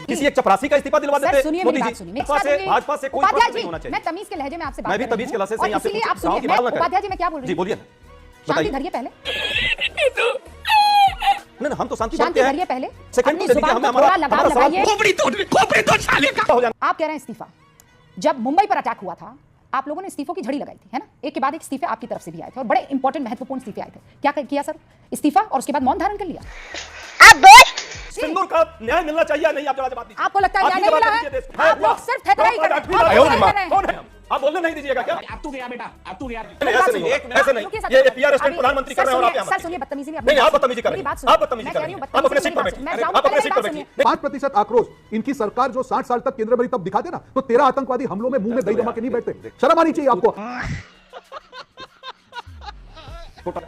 किसी एक चपरासी का इस्तीफा दिलवा देते मोदी जी। भाजपा से कोई फर्क नहीं होना चाहिए। मैं तमीज के लहजे में आपसे बात मैं भी तमीज के लहजे से आपसे इसलिए आप सुनिए। उपाध्याय जी मैं क्या बोल रही हूं? जी बोलिए। शांति धरिए पहले। नहीं हम तो शांति धरिए पहले। सेकंड तो दीजिए हमें हमारा लगाइए। खोपड़ी तोड़ साले का। आप कह रहे हैं इस्तीफा। जब मुंबई पर अटैक हुआ था आप लोगों ने इस्तीफों की झड़ी लगाई थी, है ना? एक के बाद एक इस्तीफे आपकी तरफ से भी आए थे और बड़े इंपॉर्टेंट महत्वपूर्ण इस्तीफे आए थे। क्या किया सर? इस्तीफा और उसके बाद मौन धारण कर लिया। आप बोल सिंदूर का न्याय मिलना चाहिए नहीं? आप जवाब दीजिए। आपको लगता है न्याय नहीं मिला है? आप लोग सिर्फ थेथराई कर रहे हैं। कौन है? आप बोलने नहीं दीजिएगा क्या? अब तू गया बेटा, अब तू गया। ऐसे नहीं ये पीआर स्टैंड प्रधानमंत्री कर रहे हैं और आप सर सुनिए, बदतमीजी नहीं आप बदतमीजी कर रहे हैं। आप बदतमीजी कर रहे हैं। आप अपने सीट पर बैठिए। आप अपने सीट पर बैठिए। 5% आक्रोश इनकी सरकार जो 60 साल तक केंद्र में तब दिखाते ना, तो 13 आतंकवादी हमलों में मुंह में दही जमा के नहीं बैठते। शर्म आनी चाहिए आपको।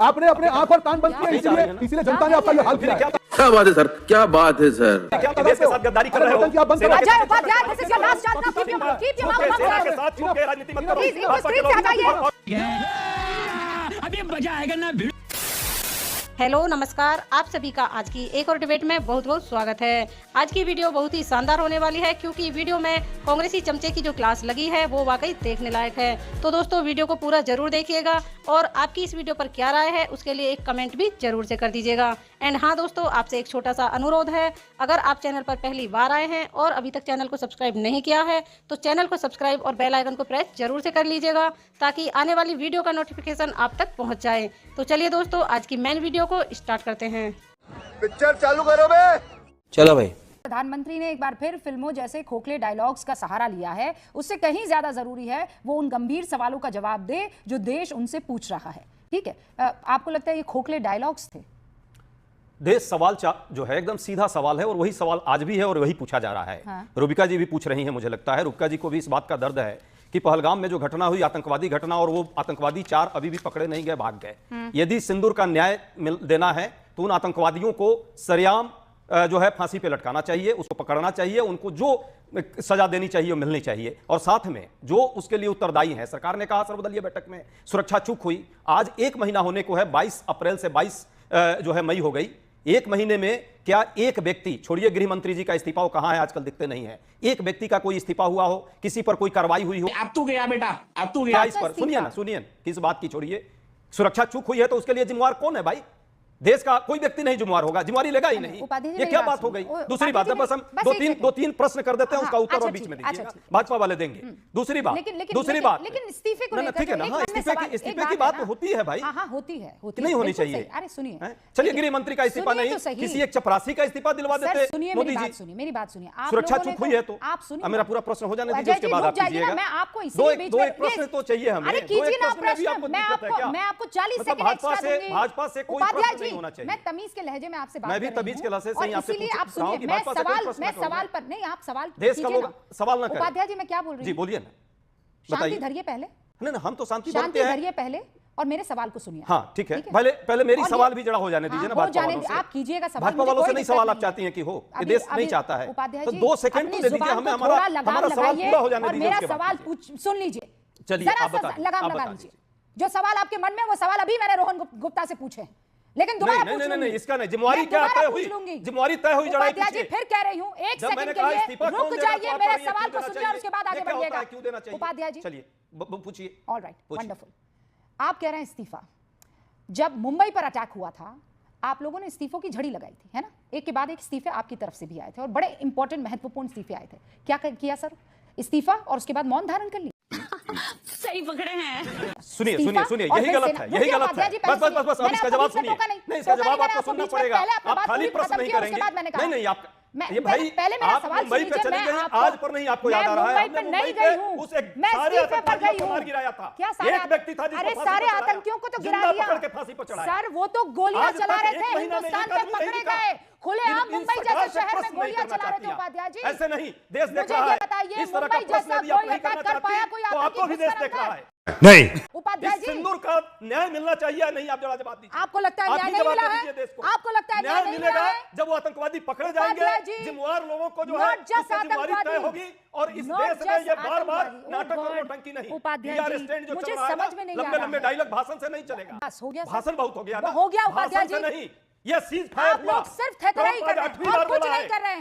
आपने अपने आंख और कान बंद किया, इसीलिए जनता ने आपका ये हाल किया। क्या बात है सर, क्या बात है सर। क्या देश के साथ गद्दारी कर रहे हो? Ajay Upadhyay, this is your last chance now, keep your mouth के साथ छुप के राजनीति मत करो। प्लीज हटाइए। अभी मजा आएगा ना। हेलो नमस्कार, आप सभी का आज की एक और डिबेट में बहुत बहुत स्वागत है। आज की वीडियो बहुत ही शानदार होने वाली है क्योंकि वीडियो में कांग्रेसी चमचे की जो क्लास लगी है वो वाकई देखने लायक है। तो दोस्तों वीडियो को पूरा जरूर देखिएगा और आपकी इस वीडियो पर क्या राय है उसके लिए एक कमेंट भी जरूर से कर दीजिएगा। एंड हाँ दोस्तों, आपसे एक छोटा सा अनुरोध है, अगर आप चैनल पर पहली बार आए हैं और अभी तक चैनल को सब्सक्राइब नहीं किया है तो चैनल को सब्सक्राइब और बेल आइकन को प्रेस जरूर से कर लीजिएगा ताकि आने वाली वीडियो का नोटिफिकेशन आप तक पहुँच जाए। तो चलिए दोस्तों आज की मेन वीडियो को स्टार्ट करते हैं। पिक्चर चालू करो बे। चलो भाई। प्रधानमंत्री ने एक बार फिर फिल्मों जैसे खोखले डायलॉग्स का सहारा लिया है। उससे कहीं ज्यादा जरूरी है वो उन गंभीर सवालों का जवाब दे जो देश उनसे पूछ रहा है। ठीक है, आपको लगता है ये खोखले डायलॉग्स थे? देश सवाल जो है एकदम सीधा सवाल है और वही सवाल आज भी है और वही पूछा जा रहा है। हाँ। रूबिका जी भी पूछ रही हैं, मुझे लगता है रूबिका जी को भी इस बात का दर्द है कि पहलगाम में जो घटना हुई आतंकवादी घटना और वो आतंकवादी 4 अभी भी पकड़े नहीं गए, भाग गए। यदि सिंदूर का न्याय देना है तो उन आतंकवादियों को सरेआम जो है फांसी पे लटकाना चाहिए, उसको पकड़ना चाहिए, उनको जो सजा देनी चाहिए वो मिलनी चाहिए। और साथ में जो उसके लिए उत्तरदायी है, सरकार ने कहा सर्वदलीय बैठक में सुरक्षा चूक हुई, आज 1 महीना होने को है, 22 अप्रैल से 22 जो है मई हो गई। 1 महीने में क्या एक व्यक्ति, छोड़िए गृह मंत्री जी का इस्तीफा वो कहां है आजकल दिखते नहीं है, एक व्यक्ति का कोई इस्तीफा हुआ हो, किसी पर कोई कार्रवाई हुई हो? अब तू गया बेटा, अब तू गया। इस पर सुनिए किस बात की, छोड़िए सुरक्षा चूक हुई है तो उसके लिए जिम्मेवार कौन है भाई? देश का कोई व्यक्ति नहीं जिम्मेवार होगा, जिम्मेवारी लेगा ही नहीं। ये क्या बात हो गई? दूसरी बात, बस हम दो तीन प्रश्न कर देते हैं, उसका उत्तर और बीच में दीजिएगा, भाजपा वाले देंगे। दूसरी बात लेकिन इस्तीफे को लेकर ठीक है ना? हाँ, इस्तीफे की बात होती है भाई। हाँ होती है, नहीं होनी चाहिए। अरे सुनिए, चलिए गृह मंत्री का इस्तीफा नहीं, किसी एक चपरासी का इस्तीफा दिलवा देते मोदी जी। मेरी बात सुनिए, सुरक्षा चूक हुई है तो आप सुनिए, मेरा पूरा प्रश्न हो जाने दीजिए, उसके बाद आप कीजिएगा। मैं आपको दो एक प्रश्न तो चाहिए हमें। अरे कीजिए ना प्रश्न, मैं आपको 40 सेकंड एक्स्ट्रा दूंगी। भाजपा से कोई प्रश्न नहीं होना चाहिए। मैं तमीज के लहजे में आपसे बात मैं भी तमीज के लहजे से ही आपसे इसीलिए आप सुनिए, मैं सवाल पर नहीं, आप सवाल देश का लोग सवाल ना करें। उपाध्याय जी मैं क्या बोल रही हूँ? जी बोलिए ना, शांति धरिए पहले। नहीं हम तो शांति धरिए पहले और मेरे सवाल को सुनिए। हाँ ठीक है, पहले मेरी सवाल भी जड़ा हो जाने दीजिए ना। भाजपा वालों से आप कीजिएगा सवाल, भाजपा वालों से नहीं सवाल आप चाहती हैं कि हो, ये देश नहीं चाहता है तो 2 सेकंड तो दे दीजिए हमें, हमारा सवाल पूरा हो जाने दीजिए, मेरा सवाल सुन लीजिए। चलिए आप बताइए, लगाम लगा लीजिए। जो सवाल आपके मन में वो सवाल अभी मैंने रोहन गुप्ता से पूछे, लेकिन दोबारा नहीं इसका नहीं, जिम्मेवारी क्या तय हुई? जिम्मेवारी तय हुई जरा जी, फिर कह रही हूं 1 सेकंड के लिए रुक जाइए, मेरे सवाल को सुनिए और उसके बाद आगे बढ़िएगा। क्यों देना चाहिए? उपाध्याय जी चलिए पूछिए। Alright, wonderful. आप कह रहे हैं इस्तीफा। जब मुंबई पर अटैक हुआ था आप लोगों ने इस्तीफों की झड़ी लगाई थी, है ना? एक के बाद एक इस्तीफे आपकी तरफ से भी आए थे और बड़े इंपॉर्टेंट महत्वपूर्ण इस्तीफे आए थे। क्या किया सर? इस्तीफा और उसके बाद मौन धारण कर लिया। सही पकड़े हैं। सुनिए यही गलत है, यही गलत है। बस अब इसका जवाब सुनिए। नहीं इसका जवाब आपको सुनना पड़ेगा, आप खाली प्रश्न नहीं करेंगे। नहीं आप ये भाई आप मुंबई पे चले गए, आज पर नहीं आपको याद आ रहा है? हमने मुंबई पे उस सारे आतंकवादियों को मार गिराया था। एक व्यक्ति था जिसको सारे आतंकियों को तो गिरा दिया, पकड़ के फांसी पर चढ़ाया। सर वो तो गोलियां चला रहे थे, हिंदुस्तान में पकड़े गए, खुलेआम मुंबई जैसे शहर में गोलियां चला रहे थे। उपाध्याय जी ऐसे नहीं, देश देख रहा है। बताइए मुंबई जैसा कोई अटैक कर पाया कोई तो आपको भी देश देख रहा है। नहीं उपाध्याय जी, सिंदूर का न्याय मिलना चाहिए नहीं? आप जवाब दीजिए। आपको लगता है न्याय नहीं मिला है? आपको लगता है न्याय मिलेगा जब वो आतंकवादी पकड़े जाएंगे, जिम्मेवार लोगों को जो है जिम्मेवारी तय होगी। और इस देश में ये बार-बार नाटक और नौटंकी नहीं, उपाध्याय जी मुझे समझ में नहीं आ रहा, लंबे डायलॉग भाषण से नहीं चलेगा। हो गया, भाषण बहुत हो गया ना, हो गया उपाध्याय जी। नहीं, ये सीज फायर हुआ, सिर्फ थेथराई कर रहे हैं और कुछ नहीं कर रहे हैं।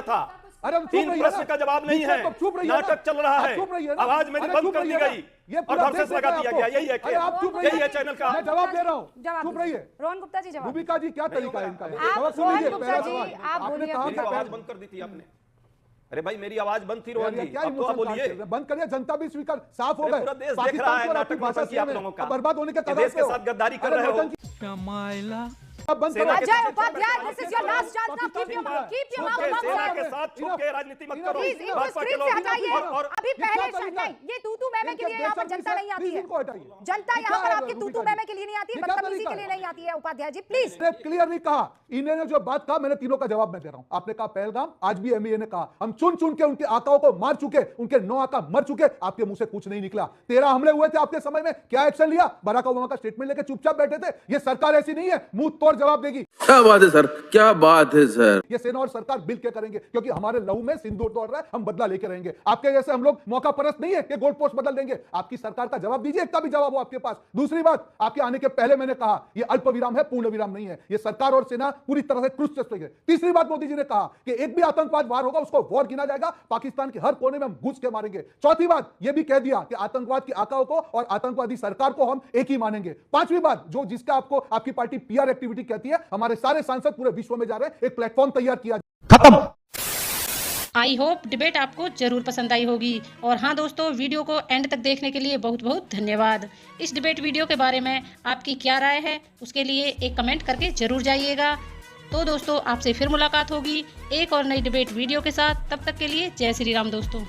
दिया था। अरे हम चुप 3 रहिए प्रश्न ना। का जवाब नहीं है, तो चुप रहिए ना। नाटक चल रहा आप है, चुप रहिए ना। आवाज मेरी अरे बंद चुप कर दी रहिए ना। गई ये और पूरा वर्सेस देश लगा देख दिया रहा गया। है यही है आपको। अरे आप चुप रहिए। यही है चैनल का। मैं जवाब दे रहा हूँ, जवाब चुप रहिए। रोहन गुप्ता जी जवाब भूमिका जी क्या तरीका है इनका? आप जवाब सुन रोहन लीजिए, गुप्ता पहला जी, सवाल। आप आपने बोलिए कहा अपनी कि आवाज पहले- बंद कर दी थी आपने। अरे भाई मेरी आवाज बंद थी रोहन जी, क्या अब तो आप इमोशन बोलिए। बंद करिए, जनता भी स्वीकार साफ हो अरे गए। पूरा देश देख पाकिस्तान रहा है को नाटक अपनी भाषा नौटंकी आप में लोगों का, बर्बाद होने के कि कगार देश पे के हो। साथ गद्दारी कर अरे रहे हो। नौटंकी अब बंद सेना करो। के अजय साथ Upadhyay, this is your last chance now. Keep your mouth सेना के shut. साथ छुप के राजनीति मत करो। Please, इनको भाजपा के स्क्रीन लोग से हटाइए। और अभी पहले नहीं, ये तूतू मैमे के लिए यहाँ पर जनता नहीं आती है। जनता यहाँ पर आपके तूतू मैमे के लिए नहीं आती है, बदतमीजी के लिए नहीं आती है। उपाध्याय जी प्लीज। क्लियरली कहा, इन्होंने जो बात कहा मैंने तीनों का जवाब मैं दे रहा हूं। आपने कहा पहलगाम, आज भी एमईए ने कहा हम चुन चुन के उनके आकाओं को मार चुके, उनके 9 आका मर चुके, आपके मुंह से कुछ नहीं निकला। 13 हमले हुए थे आपके समय में, क्या एक्शन लिया? बराक ओबामा का स्टेटमेंट लेके चुपचाप बैठे थे। ये सरकार ऐसी नहीं है, मुंह तोड़ जवाब देगी। क्या बात है सर, क्या बात है सर। ये सेना और सरकार मिल के करेंगे, क्योंकि हमारे लहू में सिंदूर दौड़ रहा है, हम बदला लेके रहेंगे। आपके जैसे हम लोग मौका परस्त नहीं है कि गोल्ड पोस्ट बदल देंगे। आपकी सरकार का जवाब दीजिए, एक का भी जवाब हो आपके पास। दूसरी बात, आपके आने के पहले मैंने कहा ये अल्प विराम है, पूर्ण विराम नहीं है। ये सरकार और सेना पूरी तरह से क्रुश है। तीसरी बात, मोदी जी ने कहा कि एक भी आतंकवाद वार होगा उसको वॉर गिना जाएगा, पाकिस्तान के हर कोने में हम घुस के मारेंगे। चौथी बात, यह भी कह दिया कि आतंकवाद की आकाओं को और आतंकवादी सरकार को हम एक ही मानेंगे। पांचवी बात, जो जिसका आपको आपकी पार्टी पीआर एक्टिविटी कहती है, हमारे सारे सांसद पूरे विश्व में जा रहे हैं, एक प्लेटफॉर्म तैयार किया। खत्म। आई होप डिबेट आपको जरूर पसंद आई होगी। और हाँ दोस्तों, वीडियो को एंड तक देखने के लिए बहुत बहुत धन्यवाद। इस डिबेट वीडियो के बारे में आपकी क्या राय है उसके लिए एक कमेंट करके जरूर जाइएगा। तो दोस्तों, आपसे फिर मुलाकात होगी एक और नई डिबेट वीडियो के साथ। तब तक के लिए जय श्री राम दोस्तों।